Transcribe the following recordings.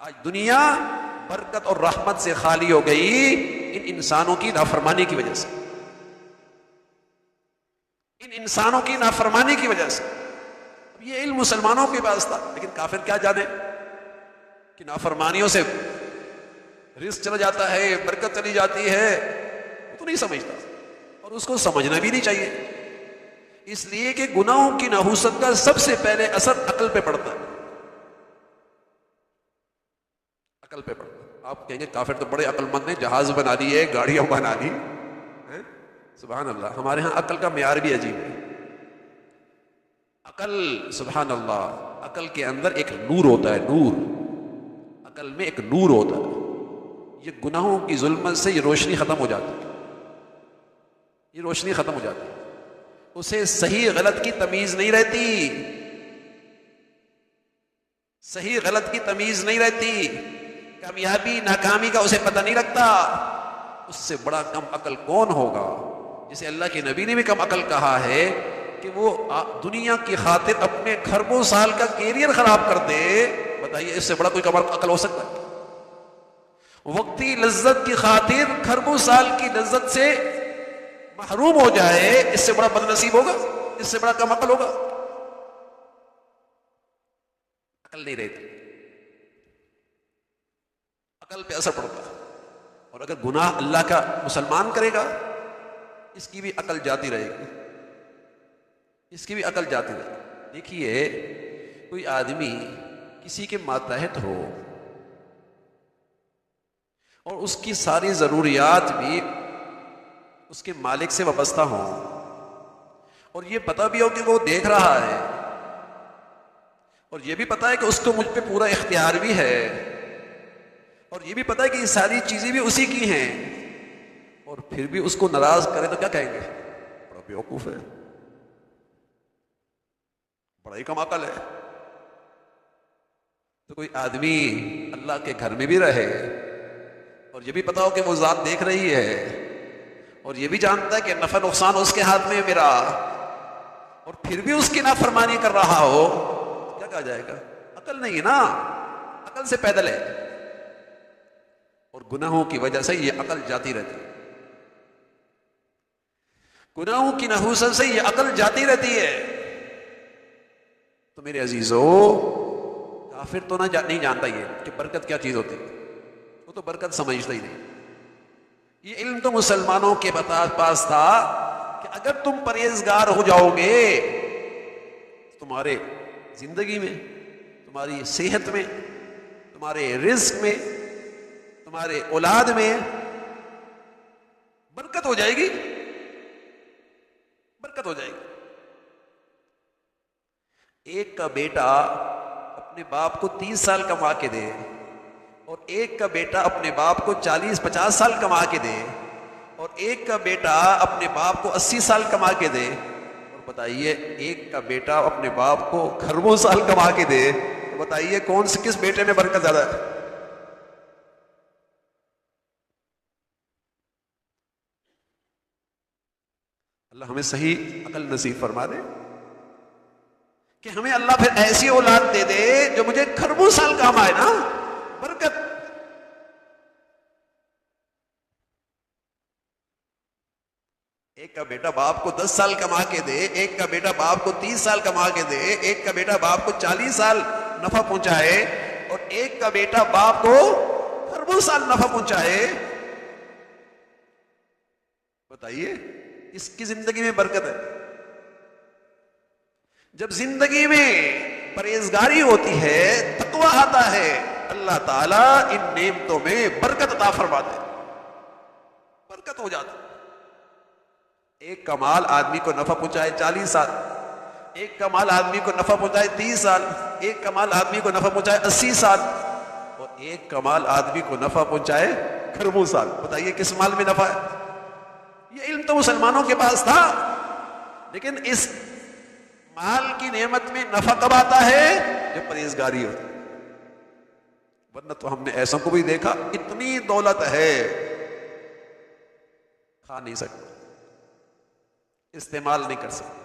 آج دنیا برکت اور رحمت سے خالی ہو گئی ان انسانوں کی نافرمانی کی وجہ سے، ان انسانوں کی نافرمانی کی وجہ سے۔ یہ علم مسلمانوں کے پاس تھا، لیکن کافر کیا جانے کہ نافرمانیوں سے رزق چلا جاتا ہے، برکت چلی جاتی ہے، وہ تو نہیں سمجھتا، اور اس کو سمجھنا بھی نہیں چاہیے، اس لیے کہ گناہوں کی نحوست کا سب سے پہلے اثر عقل پہ پڑتا ہے، عقل پہ پڑتا ہے۔ آپ کہیں گے کافر تو بڑے عقل مند ہیں، جہاز بنا لیے، گاڑیاں بنا لی، سبحان اللہ۔ ہمارے ہاں عقل کا معیار بھی عجیب ہے۔ عقل، سبحان اللہ، عقل کے اندر ایک نور ہوتا ہے، نور، عقل میں ایک نور ہوتا ہے۔ یہ گناہوں کی ظلمت سے یہ روشنی ختم ہو جاتی ہے، یہ روشنی ختم ہو جاتی ہے، اسے صحیح غلط کی تمیز نہیں رہتی، صحیح غلط کی تمیز نہیں رہتی، کامیابی ناکامی کا اسے پتہ نہیں لگتا۔ اس سے بڑا کم عقل کون ہوگا جسے اللہ کے نبی نے بھی کم عقل کہا ہے کہ وہ دنیا کی خاطر اپنے کھربوں سال کا کیریئر خراب کر دے۔ بتائیے اس سے بڑا کوئی کم عقل ہو سکتا ہے؟ وقتی لذت کی خاطر کھربوں سال کی لذت سے محروم ہو جائے، اس سے بڑا بد نصیب ہوگا؟ اس سے بڑا کم عقل ہوگا؟ عقل نہیں رہتی، عقل پہ اثر پڑتا ہے، اور اگر گناہ اللہ کا مسلمان کرے گا، اس کی بھی عقل جاتی رہے گی، اس کی بھی عقل جاتی رہے گی۔ دیکھیے کوئی آدمی کسی کے ماتحت ہو اور اس کی ساری ضروریات بھی اس کے مالک سے وابستہ ہوں، اور یہ پتہ بھی ہو کہ وہ دیکھ رہا ہے، اور یہ بھی پتہ ہے کہ اس کو مجھ پہ پورا اختیار بھی ہے، اور یہ بھی پتہ ہے کہ یہ ساری چیزیں بھی اسی کی ہیں، اور پھر بھی اس کو ناراض کرے تو کیا کہیں گے؟ بڑا بیوقوف ہے، بڑا ہی کم عقل ہے۔ تو کوئی آدمی اللہ کے گھر میں بھی رہے اور یہ بھی پتا ہو کہ وہ ذات دیکھ رہی ہے، اور یہ بھی جانتا ہے کہ نفع نقصان اس کے ہاتھ میں ہے میرا، اور پھر بھی اس کی نافرمانی کر رہا ہو، کیا کہا جائے گا؟ عقل نہیں ہے نا، عقل سے پیدل ہے، اور گناہوں کی وجہ سے یہ عقل جاتی رہتی ہے، گناہوں کی نحوست سے یہ عقل جاتی رہتی ہے۔ تو میرے عزیزو، کافر تو نہیں جانتا یہ کہ برکت کیا چیز ہوتی ہے، وہ تو برکت سمجھتا ہی نہیں۔ یہ علم تو مسلمانوں کے پاس تھا کہ اگر تم پرہیزگار ہو جاؤ گے، تمہارے زندگی میں، تمہاری صحت میں، تمہارے رزق میں، تمہارے اولاد میں برکت ہو جائے گی، برکت ہو جائے گی۔ ایک کا بیٹا اپنے باپ کو 30 سال کما کے دے، اور ایک کا بیٹا اپنے باپ کو 40-50 سال کما کے دے، اور ایک کا بیٹا اپنے باپ کو 80 سال کما کے دے، اور بتائیے ایک کا بیٹا اپنے باپ کو کھربوں سال کما کے دے، تو بتائیے کس بیٹے میں برکت زیادہ ہے؟ اللہ ہمیں صحیح عقل نصیب فرما دے کہ ہمیں اللہ پھر ایسی اولاد دے دے جو مجھے کھربوں سال کام آئے نا، برکت۔ ایک کا بیٹا باپ کو 10 سال کما کے دے، ایک کا بیٹا باپ کو 30 سال کما کے دے، ایک کا بیٹا باپ کو 40 سال نفع پہنچائے، اور ایک کا بیٹا باپ کو کھربوں سال نفع پہنچائے، بتائیے اس کی زندگی میں برکت ہے۔ جب زندگی میں پرہیزگاری ہوتی ہے، تقویٰ آتا ہے، اللہ تعالیٰ ان نعمتوں میں برکت عطا فرماتے ہیں، برکت ہو جاتا ہے۔ ایک کا مال آدمی کو نفع پہنچائے 40 سال، ایک کا مال آدمی کو نفع پہنچائے 30 سال، ایک کا مال آدمی کو نفع پہنچائے 80 سال، اور ایک کا مال آدمی کو نفع پہنچائے کھربوں سال۔ بتائیے کس مال میں نفع ہے؟ یہ علم تو مسلمانوں کے پاس تھا، لیکن اس مال کی نعمت میں نفع کب آتا ہے؟ جب پرہیزگاری ہوتی ہے، ورنہ تو ہم نے ایسوں کو بھی دیکھا اتنی دولت ہے، کھا نہیں سکتے، استعمال نہیں کر سکتے،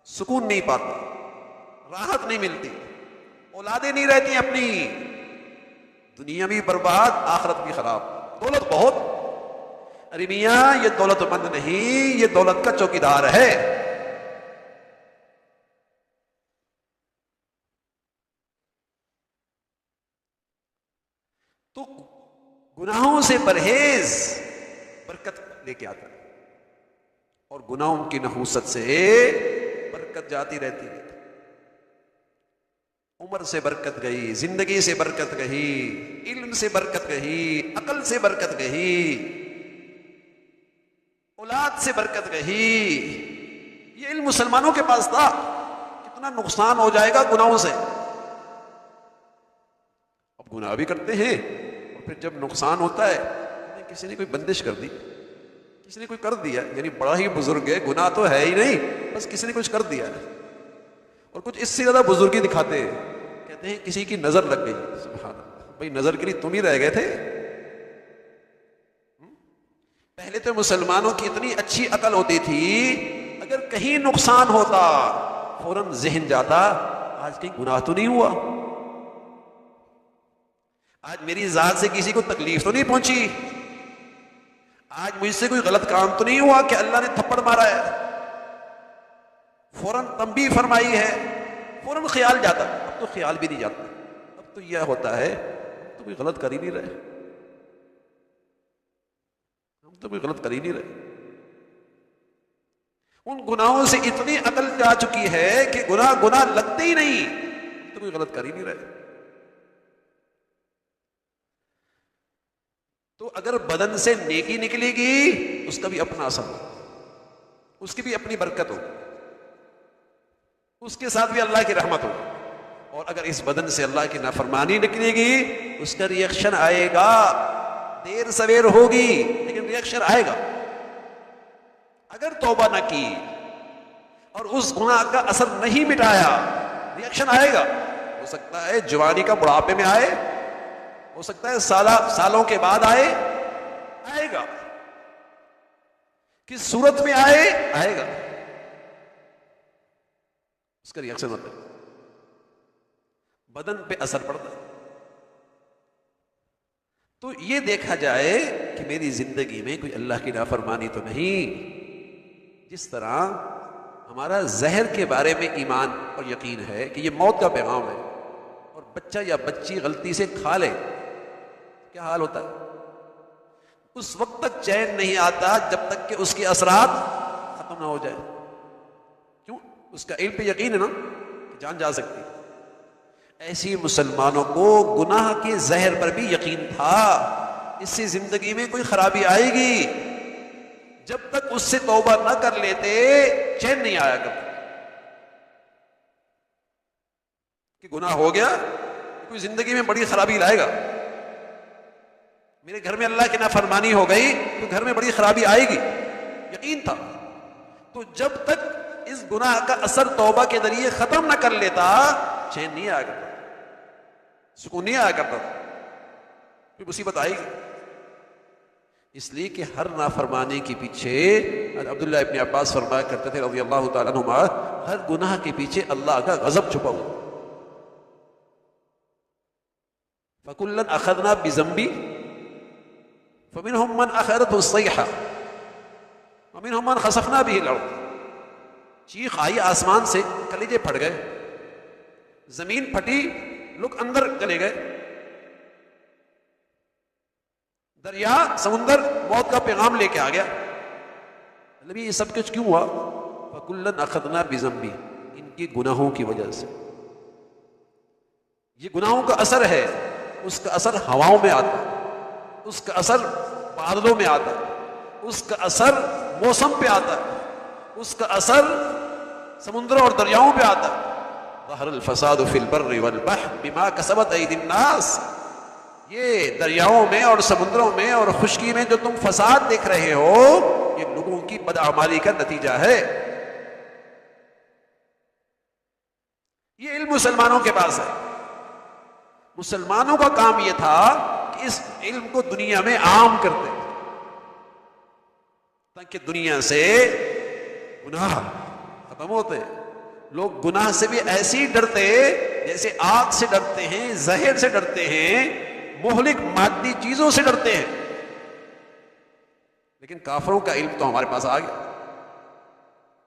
سکون نہیں پاتا، راحت نہیں ملتی، اولادیں نہیں رہتی اپنی، دنیا بھی برباد، آخرت بھی خراب، دولت بہت، ارے میاں یہ دولت مند نہیں، یہ دولت کا چوکیدار ہے۔ تو گناہوں سے پرہیز برکت لے کے آتا ہے، اور گناہوں کی نحوست سے برکت جاتی رہتی ہے۔ عمر سے برکت گئی، زندگی سے برکت گئی، علم سے برکت گئی، عقل سے برکت گئی، اولاد سے برکت گئی۔ یہ علم مسلمانوں کے پاس تھا، کتنا نقصان ہو جائے گا گناہوں سے۔ اب گناہ بھی کرتے ہیں، اور پھر جب نقصان ہوتا ہے، کسی نے کوئی بندش کر دی، کسی نے کوئی کر دیا، یعنی بڑا ہی بزرگ ہے، گناہ تو ہے ہی نہیں، بس کسی نے کچھ کر دیا ہے، اور کچھ اس سے زیادہ بزرگی دکھاتے ہیں، کہتے ہیں کسی کی نظر لگ گئی۔ سبحان اللہ، بھائی نظر کے لیے تم ہی رہ گئے تھے؟ پہلے تو مسلمانوں کی اتنی اچھی عقل ہوتی تھی، اگر کہیں نقصان ہوتا فوراً ذہن جاتا، آج کہیں گناہ تو نہیں ہوا، آج میری ذات سے کسی کو تکلیف تو نہیں پہنچی، آج مجھ سے کوئی غلط کام تو نہیں ہوا کہ اللہ نے تھپڑ مارا ہے، فوراً تنبیہ فرمائی ہے، فوراً خیال جاتا۔ اب تو خیال بھی نہیں جاتا، اب تو یہ ہوتا ہے تو کوئی غلط کر ہی نہیں رہے، ہم تو کوئی غلط کر ہی نہیں رہے۔ ان گناہوں سے اتنی عقل جا چکی ہے کہ گناہ لگتے ہی نہیں، تو کوئی غلط کر ہی نہیں رہے۔ تو اگر بدن سے نیکی نکلے گی، اس کا بھی اپنا اثر ہو، اس کی بھی اپنی برکت ہو، اس کے ساتھ بھی اللہ کی رحمت ہو، اور اگر اس بدن سے اللہ کی نافرمانی نکلے گی، اس کا ریئیکشن آئے گا، دیر سویر ہوگی لیکن ریئیکشن آئے گا۔ اگر توبہ نہ کی اور اس گناہ کا اثر نہیں مٹایا، ریئیکشن آئے گا۔ ہو سکتا ہے جوانی کا بڑھاپے میں آئے، ہو سکتا ہے سالوں کے بعد آئے گا، کس صورت میں آئے گا، اس کا ریئیکشن ہوتا ہے، بدن پہ اثر پڑتا ہے۔ تو یہ دیکھا جائے کہ میری زندگی میں کوئی اللہ کی نافرمانی تو نہیں۔ جس طرح ہمارا زہر کے بارے میں ایمان اور یقین ہے کہ یہ موت کا پیغام ہے، اور بچہ یا بچی غلطی سے کھا لے، کیا حال ہوتا ہے؟ اس وقت تک چین نہیں آتا جب تک کہ اس کے اثرات ختم نہ ہو جائے۔ کیوں؟ اس کا علم پہ یقین ہے نا کہ جان جا سکتی ہے۔ ایسی مسلمانوں کو گناہ کے زہر پر بھی یقین تھا، اس سے زندگی میں کوئی خرابی آئے گی، جب تک اس سے توبہ نہ کر لیتے چین نہیں آیا کرتا کہ گناہ ہو گیا، کوئی زندگی میں بڑی خرابی لائے گا، میرے گھر میں اللہ کی نافرمانی ہو گئی تو گھر میں بڑی خرابی آئے گی، یقین تھا۔ تو جب تک اس گناہ کا اثر توبہ کے ذریعے ختم نہ کر لیتا، چین نہیں آیا کرتا، سکون نہیں آیا کرتا، پھر مصیبت آئے گی۔ اس لیے کہ ہر نافرمانی کے پیچھے، عبداللہ ابن عباس فرمایا کرتے تھے رضی اللہ تعالیٰ عنہما، ہر گناہ کے پیچھے اللہ کا غضب چھپا ہوا۔ فَكُلًّا أَخَذْنَا بِذَنبِهِ فَمِنْهُمْ مَنْ أَخَذَتْهُ الصَّيْحَةُ وَمِنْهُمْ مَنْ خَسَفْنَا بِهِ الْأَرْضَ۔ چیخ آئی آسمان سے، کلیجے پھٹ گئے، زمین پھٹی، لوگ اندر چلے گئے، دریا سمندر موت کا پیغام لے کے آ گیا۔ نبی یہ سب کچھ کیوں ہوا؟ فَكُلًّا أَخَذْنَا بِذَنبِهِ، ان کی گناہوں کی وجہ سے۔ یہ گناہوں کا اثر ہے، اس کا اثر ہواؤں میں آتا ہے، اس کا اثر بادلوں میں آتا ہے، اس کا اثر موسم پہ آتا ہے، اس کا اثر سمندروں اور دریاؤں پہ آتا ہے۔ ظہر الفساد فی البر والبحر بما کسبت ایدی الناس، یہ دریاؤں میں اور سمندروں میں اور خشکی میں جو تم فساد دیکھ رہے ہو، یہ لوگوں کی بدعمالی کا نتیجہ ہے۔ یہ علم مسلمانوں کے پاس ہے، مسلمانوں کا کام یہ تھا کہ اس علم کو دنیا میں عام کرتے تاکہ دنیا سے گناہ ختم ہوتے۔ لوگ گناہ سے بھی ایسے ہی ڈرتے جیسے آگ سے ڈرتے ہیں، زہر سے ڈرتے ہیں، مہلک مادی چیزوں سے ڈرتے ہیں. لیکن کافروں کا علم تو ہمارے پاس آ گیا،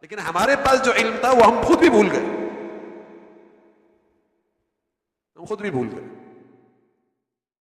لیکن ہمارے پاس جو علم تھا وہ ہم خود بھی بھول گئے، ہم خود بھی بھول گئے.